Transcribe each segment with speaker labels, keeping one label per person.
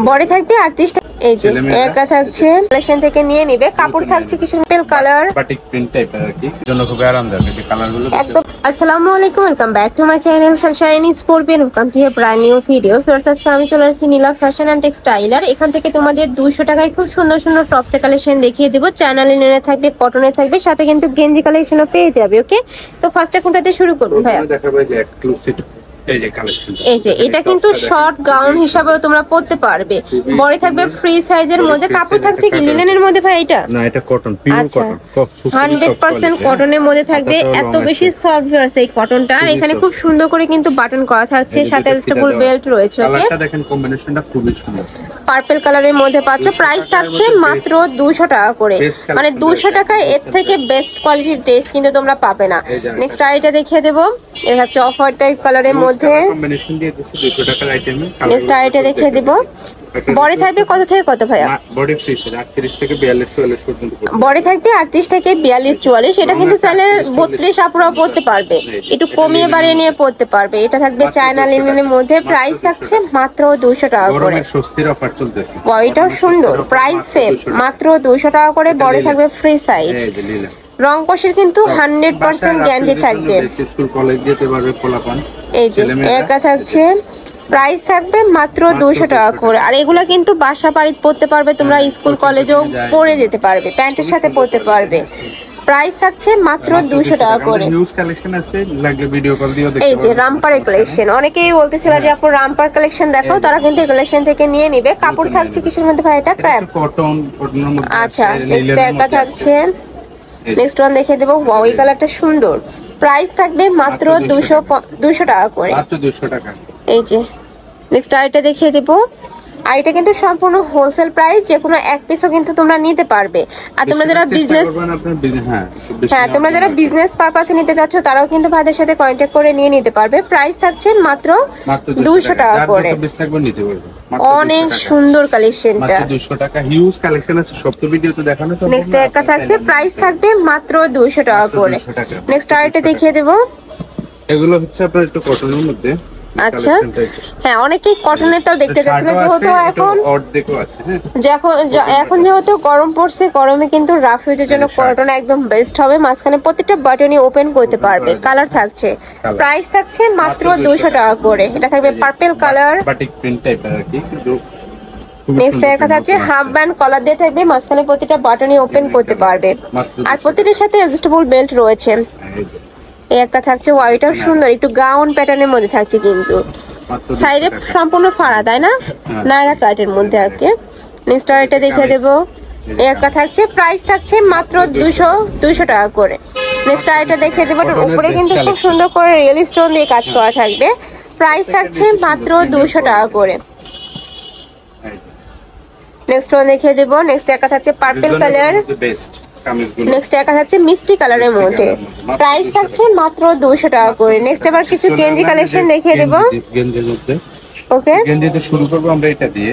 Speaker 1: Body থাকবে 38। এই যে একটা থাকছে কালেকশন থেকে নিয়ে নিবে। কাপড় থাকছে কিছু পেল কালার,
Speaker 2: বাটিক প্রিন্ট টাইপের আর কি, জন্য খুব আরামদায়ক এই কালারগুলো
Speaker 1: একদম। আসসালামু আলাইকুম, welcome back to my channel Sunshine স্পোর্টবিয়ান। Welcome to a brand new video. First আজকে আমি চলে আসছি নীলা ফ্যাশন এন্ড টেক্সটাইলার। এখান থেকে তোমাদের 200 টাকায় খুব সুন্দর সুন্দর টপসের কালেকশন দেখিয়ে দেবো। চ্যানেলে নিয়ে থাকবে, কটনে থাকবে, সাথে কিন্তু গেঞ্জি কালেকশনও পেয়ে যাবে। ওকে, তো ফার্স্টে কোনটাতে শুরু করুন ভাইয়া?
Speaker 2: দেখাবো যে এক্সক্লুসিভ এই যে কালেকশন।
Speaker 1: এই যে এটা কিন্তু শর্ট গাউন হিসাবেও তোমরা পরতে পারবে। বডি থাকবে ফ্রি সাইজের মধ্যে। কাপড় থাকছে কি লিনেনের মধ্যে ভাই? এটা
Speaker 2: না, এটা কটন, পিওর কটন,
Speaker 1: 100% কটনের মধ্যে থাকবে। এত বেশি সফট আছে এই কটনটা। আর এখানে খুব সুন্দর করে কিন্তু বাটন করা থাকছে, সাথে অ্যাডজাস্টেবল বেল্ট রয়েছে। ওকে,
Speaker 2: কালারটা দেখেন, কম্বিনেশনটা খুবই সুন্দর,
Speaker 1: পার্পল কালারের মধ্যে পাচ্ছ। প্রাইস থাকছে মাত্র 200 টাকা করে, মানে 200 টাকায় এর থেকে বেস্ট কোয়ালিটির ড্রেস কিন্তু তোমরা পাবে না। নেক্সট আইটা দেখিয়ে দেবো। এটা হচ্ছে অফ হোয়াইট টাইপ কালারের মধ্যে।
Speaker 2: কম্বিনেশন দিয়ে দিয়েছি 200 টাকার আইটেমে।
Speaker 1: নেক্সট আইটা দেখিয়ে দেব। বডি থাকবে কত থেকে কত ভাইয়া?
Speaker 2: বডি ফ্রি সাইজ 38 থেকে 42 44 পর্যন্ত।
Speaker 1: বডি থাকবে 38 থেকে 42 44। এটা কিন্তু চাইলে 32 আপুরাও পড়তে পারবে, একটু কমিয়ে বাড়িয়ে নিয়ে পড়তে পারবে। এটা থাকবে চায়না লিনেনের মধ্যে। প্রাইস থাকছে মাত্র 200 টাকা করে।
Speaker 2: গরমের স্বস্তির অফার চলতেছে।
Speaker 1: এটাও সুন্দর, প্রাইস সেম, মাত্র 200 টাকা করে। বডি থাকবে ফ্রি সাইজ। রং কষের কিন্তু 100% গ্যারান্টি থাকবে।
Speaker 2: স্কুল কলেজ যেতে পারবে পোলাপান।
Speaker 1: এই যে একটা থাকছে, প্রাইস থাকবে মাত্র 200 টাকা করে। আর এগুলা কিন্তু বাসা বাড়িতে পড়তে পারবে তোমরা, স্কুল কলেজেও পরে যেতে পারবে, প্যান্টের সাথে পরতে পারবে। প্রাইস থাকছে মাত্র 200 টাকা করে।
Speaker 2: নিউজ কালেকশন আছে, লাগলে ভিডিও কল দিও দেখতে।
Speaker 1: এই যে রামপারের কালেকশন, অনেকেই বলতেছিল যে আপু রামপার কালেকশন দেখাও, তারা কিন্তু এই কালেকশন থেকে নিয়ে নিবে। কাপড় থাকছে কিসের মধ্যে ভাই? এটা ক্র্যাপ
Speaker 2: কটনের মধ্যে।
Speaker 1: আচ্ছা, নেক্সট একটা থাকছে, নেক্সট ওয়ান দেখিয়ে দেবো। ওয়াও, এই কালারটা সুন্দর। প্রাইস থাকবে মাত্র 200 টাকা করে,
Speaker 2: মাত্র 200 টাকা।
Speaker 1: এই যে নেক্সট আইটা দেখিয়ে দেবো। আর এটা কিন্তু সম্পূর্ণ হোলসেল প্রাইস, যে কোনো এক পিসও কিন্তু তোমরা নিতে পারবে। আর তোমরা যারা বিজনেস, হ্যাঁ তোমরা যারা বিজনেস পারপাসে নিতে চাচ্ছ, তারাও কিন্তু ভাইদের সাথে কন্ট্যাক্ট করে নিয়ে নিতে পারবে। প্রাইস থাকছে মাত্র 200 টাকা করে। অনেক সুন্দর কালেকশনটা,
Speaker 2: 200 টাকা। হিউজ কালেকশন আছে, সব তো ভিডিওতে দেখানো সম্ভব না।
Speaker 1: নেক্সট একটা থাকছে, প্রাইস থাকবে মাত্র 200 টাকা করে। নেক্সট আইটা দেখিয়ে দেবো।
Speaker 2: এগুলো হচ্ছে আপনার একটু কটনের মধ্যে।
Speaker 1: আচ্ছা, হ্যাঁ অনেকেই কটনেরটাও দেখতে যাচ্ছিল, যেহেতু এখন যেহেতু গরম পড়ছে, গরমে কিন্তু রাফ ইউজের জন্য কটন একদম বেস্ট হবে। মাঝখানে প্রত্যেকটা বাটনই ওপেন করতে পারবে। কালার থাকছে, প্রাইস থাকছে মাত্র 200 টাকা করে। এটা থাকবে পার্পল কালার,
Speaker 2: বাটিক প্রিন্ট টাইপের আর কি।
Speaker 1: নেক্সট একটা থাকছে হাফ ব্যান্ড কলার দিয়ে থাকবে, মাঝখানে প্রত্যেকটা বাটনই ওপেন করতে পারবে। আর প্রত্যেকটার সাথে অ্যাডজাস্টেবল বেল্ট রয়েছে। এই একটা থাকছে, ওয়াইটাও সুন্দর, একটু গাউন প্যাটার্নের মধ্যে থাকছে, কিন্তু সাইডে সম্পূর্ণ ফাড়া, তাই না? নায়রা কাটের মধ্যে আগে। নেক্সট এটা দেখিয়ে দেবো। এই একটা থাকছে, প্রাইস থাকছে মাত্র 200 টাকা করে। নেক্সট এটা দেখিয়ে দেবো। উপরে কিন্তু খুব সুন্দর করে রিয়েল স্টোন দিয়ে কাজ করা থাকবে। প্রাইস থাকছে মাত্র 200 টাকা করে। নেক্সট ওয়ান দেখিয়ে দেবো। নেক্সট একটা থাকছে পার্পল কালার, নেক্সট একটা থাকছে মিষ্টি কালারের মধ্যে। প্রাইস থাকছে মাত্র 200 টাকা করে। নেক্সট আবার কিছু গেঞ্জি কালেকশন দেখিয়ে দেব।
Speaker 2: গেঞ্জির মধ্যে,
Speaker 1: ওকে,
Speaker 2: গেঞ্জিতে শুরু করব আমরা এটা দিয়ে।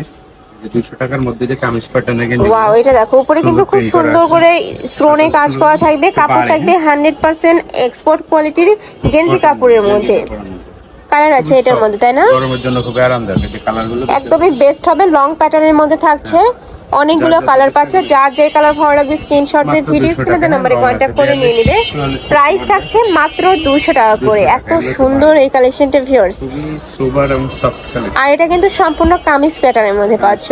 Speaker 2: 200 টাকার মধ্যে যে কামিজ প্যাটার্নের গেঞ্জি।
Speaker 1: ওয়াও, এটা দেখো, উপরে কিন্তু খুব সুন্দর করে স্টোনে কাজ করা থাকবে। কাপড় থাকবে 100% এক্সপোর্ট কোয়ালিটির গেঞ্জি কাপড়ের মধ্যে। কালার আছে এটার মধ্যে, তাই না?
Speaker 2: গরমের জন্য খুব আরামদায়ক এই কালারগুলো,
Speaker 1: একদমই বেস্ট হবে। লং প্যাটার্নের মধ্যে থাকছে, অনেকগুলো কালার পাচ্ছ। যার যে কালার ভালো লাগবে স্ক্রিনশট দিয়ে ভিডিও স্ক্রিনে নম্বরে কন্ট্যাক্ট করে নিয়ে নেবে। প্রাইস থাকছে মাত্র 200 টাকা করে। এত সুন্দর এই কালেকশনটা ভিউয়ার্স, আর এটা কিন্তু সম্পূর্ণ কামিজ প্যাটার্নের মধ্যে পাচ্ছ।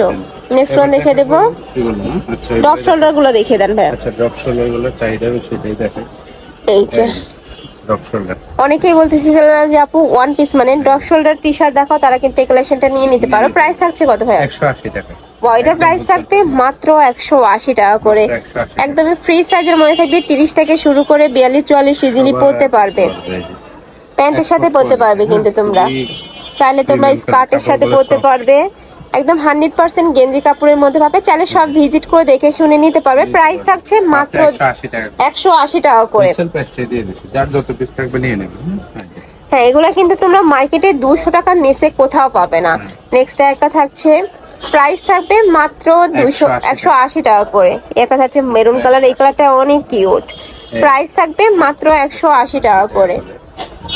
Speaker 1: নেক্সট ওয়ান দেখিয়ে দেবো। ড্রপ শোল্ডার গুলো দেখিয়ে দেন ভাই।
Speaker 2: আচ্ছা, ড্রপ শোল্ডার গুলো চাহিদা বেশি, তাই দেখেন।
Speaker 1: এই যে অনেকেই বলতেছি যে আপু ওয়ান পিস মানে ড্রপ শোল্ডার টি শার্ট দেখাও, তারা কিন্তু এই কালেকশনটা নিয়ে নিতে পারো। প্রাইস থাকছে কত ভাই?
Speaker 2: 180 টাকা।
Speaker 1: ওইটার প্রাইস থাকবে মাত্র 180 টাকা করে। একদমই ফ্রি সাইজের মধ্যে থাকবে। 30 থেকে শুরু করে 42 44 ইজিলি পরতে পারবে, প্যান্টের সাথে পরতে পারবে। কিন্তু তোমরা চাইলে তোমরা স্কার্টের সাথে পরতে পারবে। একদম 100% গেঞ্জি কাপড়ের মধ্যে পাবে। চাইলে সব ভিজিট করে দেখে শুনে নিতে পারবে। প্রাইস থাকছে মাত্র 180 টাকা করে। হ্যাঁ, এগুলা কিন্তু তোমরা মার্কেটে 200 টাকার নিচে কোথাও পাবে না। নেক্সট একটা থাকছে, প্রাইস থাকবে মাত্র 180 টাকা করে। এটা থাকছে মেরুন কালার, এই কালারটা অনেক কিউট। প্রাইস থাকবে মাত্র 180 টাকা করে।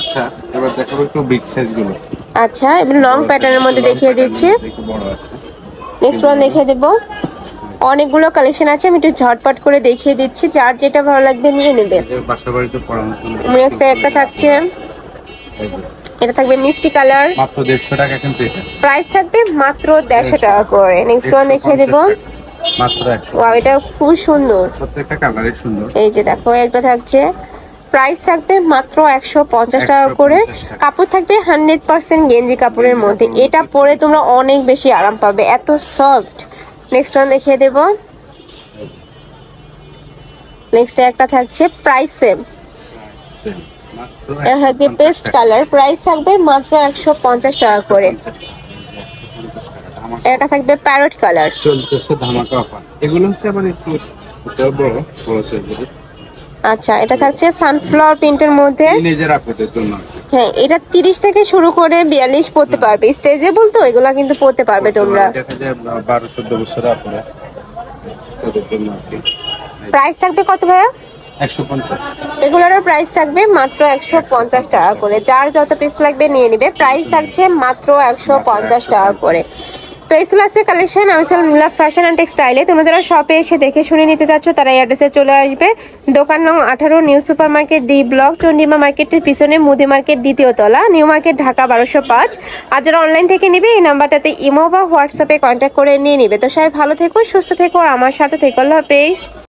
Speaker 2: আচ্ছা, এবার দেখাবো একটু বিগ সাইজ গুলো।
Speaker 1: আচ্ছা, এবার লং প্যাটার্নের মধ্যে দেখিয়ে দিচ্ছি। নেক্সট ওয়ান দেখিয়ে দেবো। অনেকগুলো কালেকশন আছে, আমি একটু ঝটপট করে দেখিয়ে দিচ্ছি, যার যেটা ভালো লাগবে নিয়ে নেবে।
Speaker 2: বাসা বাড়িতে পরামর্শ
Speaker 1: নেক্সট একটা থাকছে, এটা থাকবে মিষ্টি কালার,
Speaker 2: মাত্র 150 টাকা কিন্তু এটা।
Speaker 1: প্রাইস থাকবে মাত্র 150 টাকা করে। নেক্সট ওয়ান দেখিয়ে দেবো।
Speaker 2: মাত্র 100।
Speaker 1: ওয়াও, এটা খুব সুন্দর,
Speaker 2: প্রত্যেকটা কালারই সুন্দর।
Speaker 1: এই যে দেখো একটা থাকছে, প্রাইস থাকবে মাত্র 150 টাকা করে।
Speaker 2: 150 টাকা।
Speaker 1: কাপড় থাকবে 100% গেঞ্জি কাপড়ের মধ্যে, এটা পরে তোমরা অনেক বেশি আরাম পাবে, এত সফট। নেক্সট ওয়ান দেখিয়ে দেবো। নেক্সট একটা থাকছে, প্রাইস সেম,
Speaker 2: মাত্র
Speaker 1: এটা থাকবে পেস্ট কালার, প্রাইস থাকবে মাত্র 150 টাকা করে। এটা থাকবে প্যারট কালার,
Speaker 2: চলতেছে ধামাকা অফার। এগুলো হচ্ছে আবার একটু বড় বড় সাইজের।
Speaker 1: আচ্ছা এটা থাকছে সানফ্লাওয়ার প্রিন্টের মধ্যে।
Speaker 2: নিজের আপনাদের জন্য।
Speaker 1: হ্যাঁ, এটা 30 থেকে শুরু করে 42 পড়তে পারবে, স্ট্রেচেবল তো, এগুলা কিন্তু পড়তে পারবে তোমরা।
Speaker 2: দেখা যায় 12-14 বছর আপনারা তাদের জন্য আর কি।
Speaker 1: প্রাইস থাকবে কত ভাইয়া?
Speaker 2: 150।
Speaker 1: এগুলোরও প্রাইস থাকবে মাত্র 150 টাকা করে, যার যত পিস লাগবে নিয়ে নিবে। প্রাইস থাকছে মাত্র 150 টাকা করে। তো এই ছিল আজকে কালেকশন। আমি ছিলাম নীলা ফ্যাশন অ্যান্ড টেক্সটাইলে। তোমরা যারা শপে এসে দেখে শুনে নিতে চাচ্ছ তারা এই অ্যাড্রেসে চলে আসবে। দোকান নং 18, new super market, D block, Chandima মার্কেটের পিছনে, মুদি মার্কেট, দ্বিতীয় তলা, নিউ মার্কেট, ঢাকা 1205। আর যারা অনলাইন থেকে নিবে এই নাম্বারটাতে ইমো বা হোয়াটসঅ্যাপে কন্ট্যাক্ট করে নিয়ে নিবে। তো সবাই ভালো থেকো, সুস্থ থেকো, আর আমার সাথে থেকো। আল্লাহ হাফেজ।